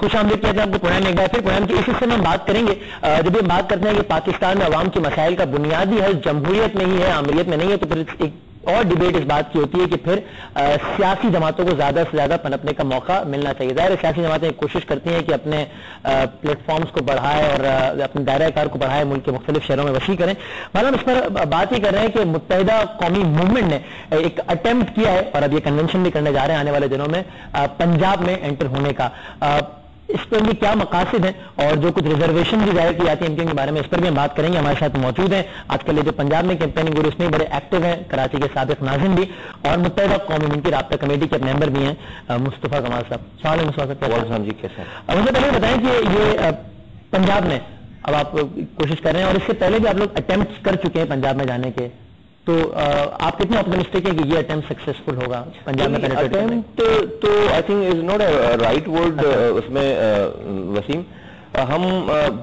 خوش آمدید کہتے ہیں آپ کو پروگرام میں ایک بار پھر پروگرام کی اس حصے میں ہم بات کریں گے جب یہ بات کرتے ہیں کہ پاکستان میں عوام کے مسائل کا بنیادی حل جمہوریت میں ہی ہے، آمریت میں نہیں ہے، تو پھر ایک اور ڈیبیٹ اس بات کی ہوتی ہے کہ پھر سیاسی جماعتوں کو زیادہ سے زیادہ پنپنے کا موقع ملنا چاہیے. ظاہر ہے سیاسی جماعتیں کوشش کرتی ہیں کہ اپنے پلیٹ فارمز کو بڑھائے اور اپنے دائرہ کار کو بڑھائے، ملک کے مختلف شہروں میں وسیع کریں. ہم اس پر بات یہ کر رہے ہیں کہ متحدہ قومی موومنٹ نے ایک اٹیمپٹ کیا ہے اور اب یہ کنونشن بھی کرنے جا رہے ہیں آنے والے دنوں میں پنجاب میں انٹر ہونے کا. اس پر بھی کیا مقاصد ہیں اور جو کچھ ریزرویشن بھی ظاہر کی جاتی ہیں کے بارے میں، اس پر بھی ہم بات کریں گے. ہمارے ساتھ موجود ہیں آج کل یہ جو پنجاب میں کیمپیننگ ہو رہی ہے اس میں بڑے ایکٹیو ہیں، کراچی کے سابق ناظرین بھی اور متحدہ قومی موومنٹ کی رابطہ کمیٹی کے ممبر بھی ہیں مصطفیٰ کمال صاحب. السلام علیکم. جی کیسے ہیں؟ مجھے پہلے بتائیں کہ یہ پنجاب میں اب آپ کوشش کر رہے ہیں اور اس سے پہلے بھی آپ لوگ اٹیمپٹ کر چکے ہیں پنجاب میں جانے کے، تو آپ کتنے آپٹمسٹک ہیں کہ یہ اٹیمپٹ سکسیسفل ہوگا پنجاب میں پینیٹریٹ کرنے؟ اٹیمپٹ تو I think is not a right word اس میں وسیم. ہم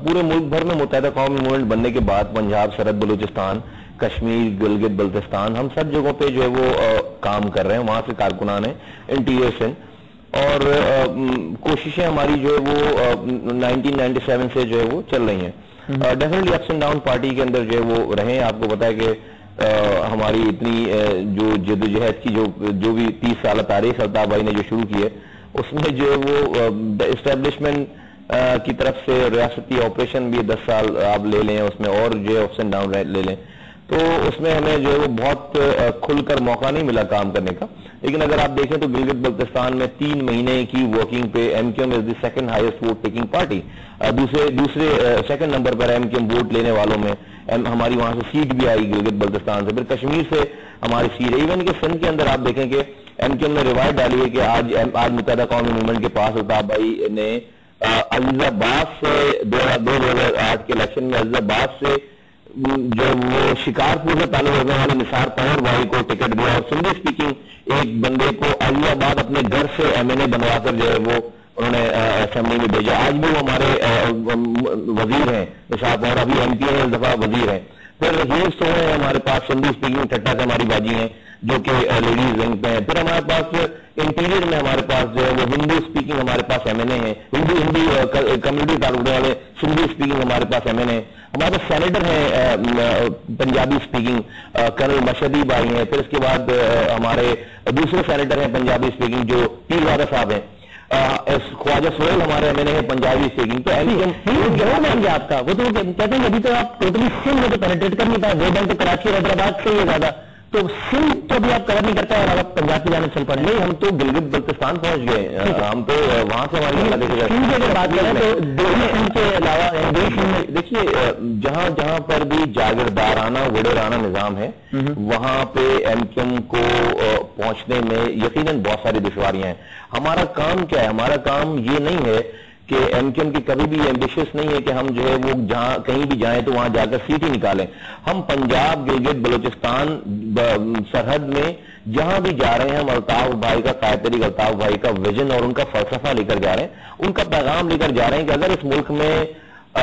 پورے ملک بھر میں متحدہ قومی موومنٹ بننے کے بعد پنجاب، سرحد بلوچستان، کشمیر، گلگت بلتستان، ہم سب جگہوں پہ جو ہے وہ کام کر رہے ہیں. وہاں سے کارکنان ہیں انٹیریئر سے، اور کوششیں ہماری جو ہے وہ 1997 سے جو ہے وہ چل رہی ہیں. Definitely ups and down party کے اندر جو ہے وہ رہے ہیں. آپ کو پتا ہے کہ ہماری اتنی جو جدوجہد کی جو بھی 30 سالہ تاریخ الطاف بھائی نے جو شروع کی ہے، اس میں جو ہے وہ اسٹیبلشمنٹ کی طرف سے ریاستی آپریشن بھی 10 سال آپ لے لیں، اس میں اور جو ہے اپس اینڈ ڈاؤن لے لیں، تو اس میں ہمیں جو ہے وہ بہت کھل کر موقع نہیں ملا کام کرنے کا. لیکن اگر آپ دیکھیں تو گلگت بلتستان میں 3 مہینے کی ورکنگ پہ M Q M is the second highest vote taking party. دوسرے سیکنڈ نمبر پر ایم کیو ایم ووٹ لینے والوں میں ہماری وہاں سے سیٹ بھی آئی گلگت بلتستان سے. پھر کشمیر سے ہماری سیٹ ہے. ایون کہ سندھ کے اندر آپ دیکھیں کہ ایم کیو ایم نے روایت ڈالی ہے کہ آج متحدہ قومی موومنٹ کے پاس الطاف بھائی نے عزیز آباد سے 2008 کے الیکشن میں عزیز آباد سے جو وہ شکارپور سے تعلق رکھنے والے نثار پنور بھائی کو ٹکٹ دیا، اور سندھی اسپیکنگ ایک بندے کو عزیز آباد اپنے گھر سے ایم این اے بنوا کر جو ہے وہ انہوں نے اسمبلی میں بھیجا. آج بھی وہ ہمارے وزیر ہیں نثار پنور، ابھی ایم پی ہیں، اس دفعہ وزیر ہیں. پھر ہیر سو ہیں ہمارے پاس سندھی اسپیکنگ ٹھٹا سے ہماری باجی ہیں جو کہ لیڈیز ونگ پہ ہیں. پھر ہمارے پاس انٹیریئر میں ہمارے پاس جو ہے وہ ہندو اسپیکنگ ہمارے پاس ایم این اے ہیں، ہندی کمیونٹی تعلق والے سندھی اسپیکنگ ہمارے پاس ایم این اے ہیں. ہمارے پاس سینیٹر ہیں پنجابی اسپیکنگ کرنل مشہدی بھائی ہیں. پھر اس کے بعد ہمارے دوسرے سینیٹر ہیں پنجابی اسپیکنگ جو پیرزادہ صاحب ہیں. خواجہ سہیل ہمارے ایم این اے ہیں پنجابی اسپیکنگ. تو گھر میں آپ کا وہ تو کہتے ہیں ابھی تو آپ ٹوٹلی سندھ میں تو پینیٹریٹ کر نہیں پائے، وہ بینک تو کراچی اور حیدرآباد سے ہی ہے زیادہ، تو سندھ تو بھی آپ کور نہیں کرتا اور آپ پنجاب کی جانب چل پڑے. نہیں، ہم تو گلگت بلتستان پہنچ گئے، ہم تو وہاں سے ہماری سندھ کی اگر بات کریں تو سندھ کے علاوہ دیکھیے جہاں جہاں پر بھی جاگیردارانہ وڈیرانہ نظام ہے وہاں پہ ایم کیو ایم کو پہنچنے میں یقیناً بہت ساری دشواریاں ہیں. ہمارا کام کیا ہے؟ ہمارا کام یہ نہیں ہے کہ ایم کیو ایم کی کبھی بھی ایمبیشس نہیں ہے کہ ہم جو ہے وہ جہاں کہیں بھی جائیں تو وہاں جا کر سیٹ ہی نکالیں. ہم پنجاب، گلگت بلوچستان سرحد میں جہاں بھی جا رہے ہیں ہم الطاف بھائی کا قائد طریق الطاف بھائی کا ویژن اور ان کا فلسفہ لے کر جا رہے ہیں، ان کا پیغام لے کر جا رہے ہیں کہ اگر اس ملک میں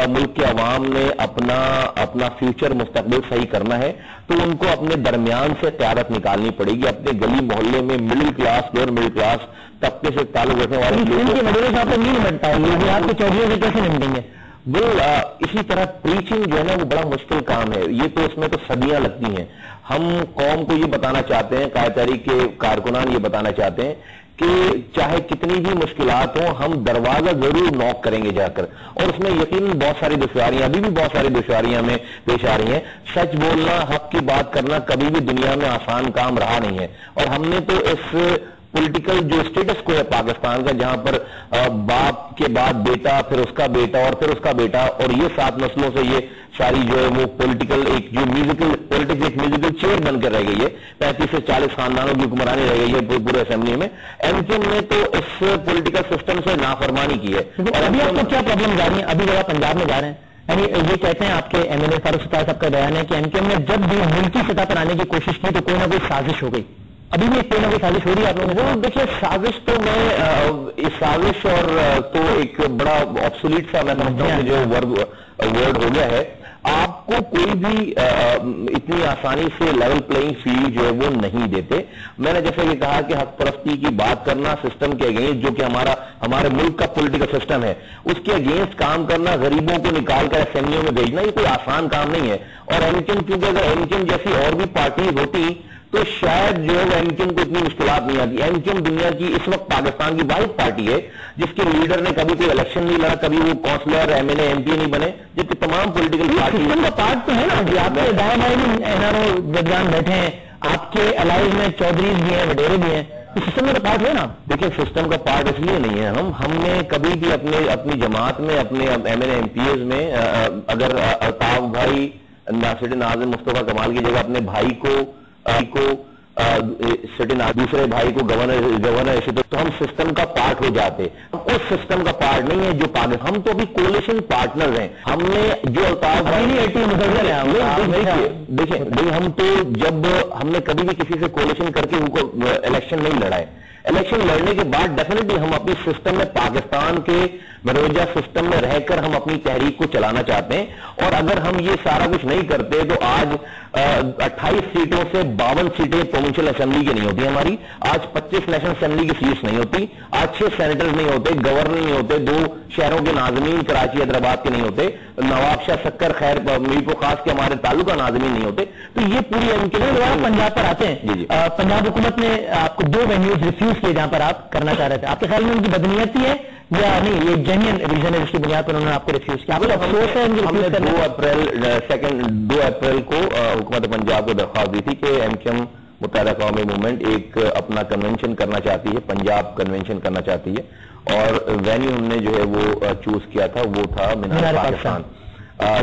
ملک کے عوام نے اپنا فیوچر مستقبل صحیح کرنا ہے تو ان کو اپنے درمیان سے قیادت نکالنی پڑے گی. اپنے گلی محلے میں middle class, lower middle class طبقے سے تعلق رکھنے والے آپ کے چودھریوں سے کیسے نمٹیں گے؟ اسی طرح پریچنگ جو ہے نا وہ بڑا مشکل کام ہے. یہ تو اس میں تو صدیاں لگتی ہیں. ہم قوم کو یہ بتانا چاہتے ہیں، قائد تحریک کے کارکنان یہ بتانا چاہتے ہیں کہ چاہے کتنی بھی مشکلات ہوں ہم دروازہ ضرور نوک کریں گے جا کر. اور اس میں یقیناً بہت ساری دشواریاں، ابھی بھی بہت ساری دشواریاں ہمیں پیش آ رہی ہیں. سچ بولنا، حق کی بات کرنا کبھی بھی دنیا میں آسان کام رہا نہیں ہے. اور ہم نے تو اس پولیٹیکل جو اسٹیٹس کو ہے پاکستان کا، جہاں پر باپ کے بعد بیٹا، پھر اس کا بیٹا اور پھر اس کا بیٹا، اور یہ 7 نسلوں سے یہ ساری جو ہے وہ پولیٹیکل ایک جو پولیٹکس ایک میوزیکل چیئر بن کر رہ گئی ہے. 35 سے 40 خاندانوں کی حکمرانی رہ گئی ہے پورے اسمبلی میں. ایم کیو ایم نے تو اس پولیٹیکل سسٹم سے نافرمانی کی ہے. اور ابھی آپ کو کیا پرابلم جا رہی ہیں؟ ابھی جب پنجاب میں جا رہے ہیں، یعنی یہ کہتے ہیں آپ کے ایم این اے فاروق ستار صاحب کا بیان ہے کہ ایم کیو ایم نے جب بھی ملکی سطح پر آنے کی کوشش کی تو کوئی نہ کوئی سازش ہو گئی. ابھی بھی کوئی نہ کوئی سازش ہو رہی ہے آپ لوگوں کو؟ دیکھیے سازش تو میں سازش اور تو ایک بڑا آبسولیٹ سا میں سمجھتا ہوں جو ورڈ ہو گیا ہے. آپ کو کوئی بھی اتنی آسانی سے لیول پلئنگ فیلڈ جو ہے وہ نہیں دیتے. میں نے جیسے یہ کہا کہ حق پرستی کی بات کرنا سسٹم کے اگینسٹ, جو کہ ہمارے ملک کا پولیٹیکل سسٹم ہے, اس کے اگینسٹ کام کرنا, غریبوں کو نکال کر اسمبلیوں میں بھیجنا, یہ کوئی آسان کام نہیں ہے. اور ایمکن کیونکہ اگر ایمکن جیسی اور بھی پارٹیز ہوتی تو شاید جو ہے وہ ایمکن کو اتنی مشکلات نہیں آتی. ایمکن دنیا کی اس وقت پاکستان کی واحد پارٹی ہے جس کے لیڈر نے کبھی کوئی الیکشن نہیں لڑا, کبھی وہ councillor M L A M P نہیں بنے, جبکہ تمام پولیٹیکل پارٹی کا پارٹ تو ہے نا جی. آپ کے دائیں بائیں این آر او جدگان بیٹھے ہیں, آپ کے الائز میں چودھریز بھی ہیں, وڈیرے بھی ہیں, سسٹم کا پارٹ ہے نا. دیکھیں سسٹم کا پارٹ اس لیے نہیں ہے, ہم نے کبھی بھی اپنی جماعت میں, اپنے M L A M Ps میں, اگر الطاف بھائی سٹی ناظم مصطفیٰ کمال کی جگہ اپنے بھائی کو دوسرے بھائی کو گورنر ایسے تو ہم سسٹم کا پارٹ ہو جاتے. ہم اس سسٹم کا پارٹ نہیں ہے جو ہم تو ابھی کولیشن پارٹنر ہیں. ہم نے جو الطاف بھائی دیکھیں ہم تو جب ہم نے کبھی بھی کسی سے کولیشن کر کے ان کو الیکشن نہیں لڑا ہے. الیکشن لڑنے کے بعد ڈیفینیٹلی ہم اپنی سسٹم میں, پاکستان کے مروجہ سسٹم میں رہ کر ہم اپنی تحریک کو چلانا چاہتے ہیں. اور اگر ہم یہ سارا کچھ نہیں کرتے تو آج 28 سیٹوں سے 52 سیٹیں پروونشل اسمبلی کی نہیں ہوتی ہماری, آج 25 نیشنل اسمبلی کی سیٹس نہیں ہوتی, آج 6 سینیٹرز نہیں ہوتے, گورنر نہیں ہوتے, 2 شہروں کے ناظمین کراچی حیدرآباد کے نہیں ہوتے, نواب شاہ سکر خیر میر کو خاص کے ہمارے تعلقہ ناظمین نہیں ہوتے. تو یہ پوری پنجاب پر آتے ہیں. پنجاب حکومت نے آپ کو 2 وینیوز ریفیوز کیے جہاں پر آپ کرنا چاہ رہے تھے. آپ کے خیال میں ان کی بدنیتی ہے یا نہیں, یہ جینین ریزن ہے جس کی بنیاد پر انہوں نے آپ کو ریفیوز کیا؟ ہم نے 2 اپریل کو حکومت پنجاب کو درخواست دی تھی کہ ایم کیو ایم متحدہ قومی موومنٹ ایک اپنا کنونشن کرنا چاہتی ہے, پنجاب کنونشن کرنا چاہتی ہے, اور وینیو ہم نے جو ہے وہ چوز کیا تھا وہ تھا مینار پاکستان.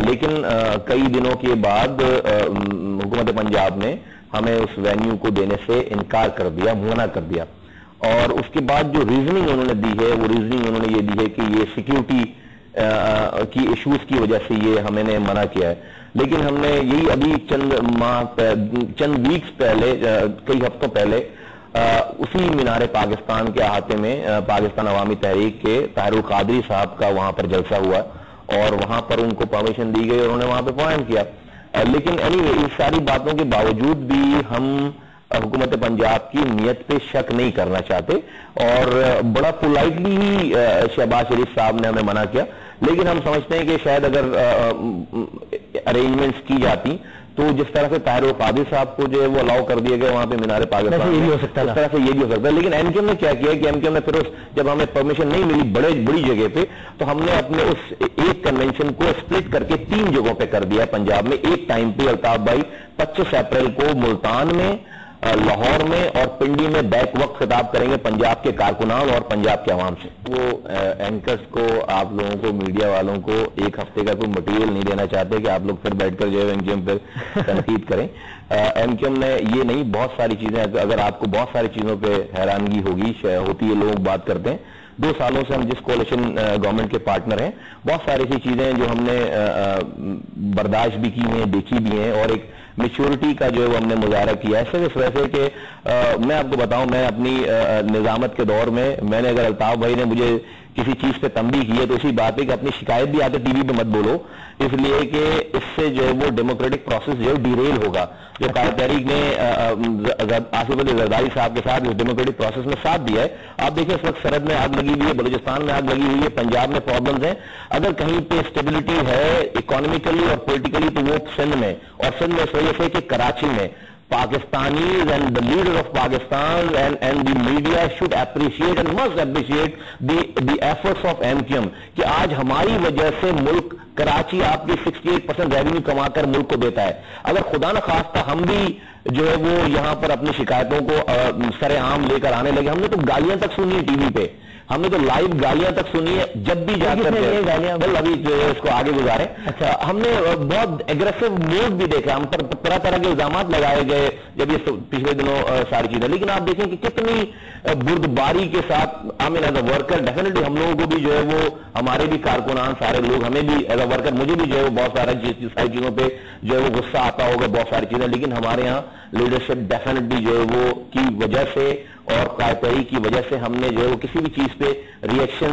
لیکن کئی دنوں کے بعد حکومت پنجاب نے ہمیں اس وینیو کو دینے سے انکار کر دیا, منع کر دیا. اور اس کے بعد جو ریزننگ انہوں نے دی ہے وہ ریزننگ انہوں نے یہ دی ہے کہ یہ سیکیورٹی کی ایشوز کی وجہ سے یہ ہمیں نے منع کیا ہے. لیکن ہم نے یہی ابھی چند ویکس پہلے, کئی ہفتوں پہلے اسی مینار پاکستان کے احاطے میں پاکستان عوامی تحریک کے طاہر القادری صاحب کا وہاں پر جلسہ ہوا اور وہاں پر ان کو پرمیشن دی گئی اور انہوں نے وہاں پہ پوائنٹ کیا. لیکن ان ساری باتوں کے باوجود بھی ہم حکومت پنجاب کی نیت پہ شک نہیں کرنا چاہتے اور بڑا پولائٹلی ہی شہباز شریف صاحب نے ہمیں منع کیا. لیکن ہم سمجھتے ہیں کہ شاید اگر ارینجمنٹس کی جاتی تو جس طرح سے طاہر القادری صاحب کو جو ہے وہ الاؤ کر دیا گیا وہاں پہ مینار پاکستان, اس طرح سے یہ بھی ہو سکتا ہے. لیکن ایم کیو ایم نے کیا کیا کہ ایم کیو ایم نے پھر جب ہمیں پرمیشن نہیں ملی بڑی جگہ پہ, تو ہم نے اپنے اس ایک کنونشن کو سپلٹ کر کے 3 جگہوں پہ کر دیا پنجاب میں. ایک ٹائم پہ الطاف بھائی 25 اپریل کو ملتان میں, لاہور میں اور پنڈی میں بیک وقت خطاب کریں گے پنجاب کے کارکنان اور پنجاب کے عوام سے. وہ اینکرز کو, آپ لوگوں کو, میڈیا والوں کو ایک ہفتے کا کوئی مٹیریل نہیں دینا چاہتے کہ آپ لوگ پھر بیٹھ کر جو ہے ایم کیو ایم پہ تنقید کریں. ایم کیو ایم نے یہ نہیں, بہت ساری چیزیں, اگر آپ کو بہت ساری چیزوں پہ حیرانگی ہوتی ہے, لوگ بات کرتے ہیں 2 سالوں سے ہم جس کولیشن گورنمنٹ کے پارٹنر ہیں, بہت ساری ایسی چیزیں جو ہم نے برداشت بھی کی ہیں, دیکھی بھی ہیں, اور ایک میچورٹی کا جو ہے وہ ہم نے مظاہرہ کیا ہے. صرف ویسے کہ میں آپ کو بتاؤں, میں اپنی نظامت کے دور میں نے اگر الطاف بھائی نے مجھے کسی چیز پہ تنبیہ کی ہے تو اسی بات ہے کہ اپنی شکایت بھی آتے ٹی وی پہ مت بولو, اس لیے کہ اس سے جو ہے وہ ڈیموکریٹک پروسیس جو ہے ڈیریل ہوگا. جو قائد تحریک نے آصف علی زرداری صاحب کے ساتھ اس ڈیموکریٹک پروسیس میں ساتھ دیا ہے. آپ دیکھیں اس وقت سرحد میں آگ لگی ہوئی ہے, بلوچستان میں آگ لگی ہوئی ہے, پنجاب میں پرابلمز ہیں. اگر کہیں پہ اسٹیبلٹی ہے اکانومیکلی اور پولیٹیکلی تو وہ سندھ میں, اور سندھ میں اس وجہ سے کہ کراچی میں Pakistanis and the leaders of Pakistan and the media should appreciate and must appreciate the efforts of MQM کہ آج ہماری وجہ سے ملک کراچی آپ کی 68% ریونیو کما کر ملک کو دیتا ہے. اگر خدا نخواستہ ہم بھی جو ہے وہ یہاں پر اپنی شکایتوں کو سر عام لے کر آنے لگے, ہم نے تو گالیاں تک سنی ٹی وی پہ, ہم نے تو لائیو گالیاں تک سنی ہے جب بھی جا کر ابھی جو ہے اس کو آگے گزارے. ہم نے بہت ایگریسو موڈ بھی دیکھا, ہم پر طرح طرح کے الزامات لگائے گئے جب یہ پچھلے دنوں ساری چیزیں. لیکن آپ دیکھیں کہ کتنی بردباری کے ساتھ ایز اے ورکر ڈیفینیٹلی ہم لوگوں کو بھی جو ہے وہ, ہمارے بھی کارکنان سارے لوگ, ہمیں بھی ایز اے ورکر مجھے بھی جو ہے وہ بہت ساری چیزوں پہ جو ہے وہ غصہ آتا ہوگا, بہت ساری چیزیں. لیکن ہمارے یہاں لیڈرشپ ڈیفینیٹلی جو ہے وہ کی وجہ سے اور قائد تحریک کی وجہ سے ہم نے جو ہے وہ کسی بھی چیز پہ ریئیکشن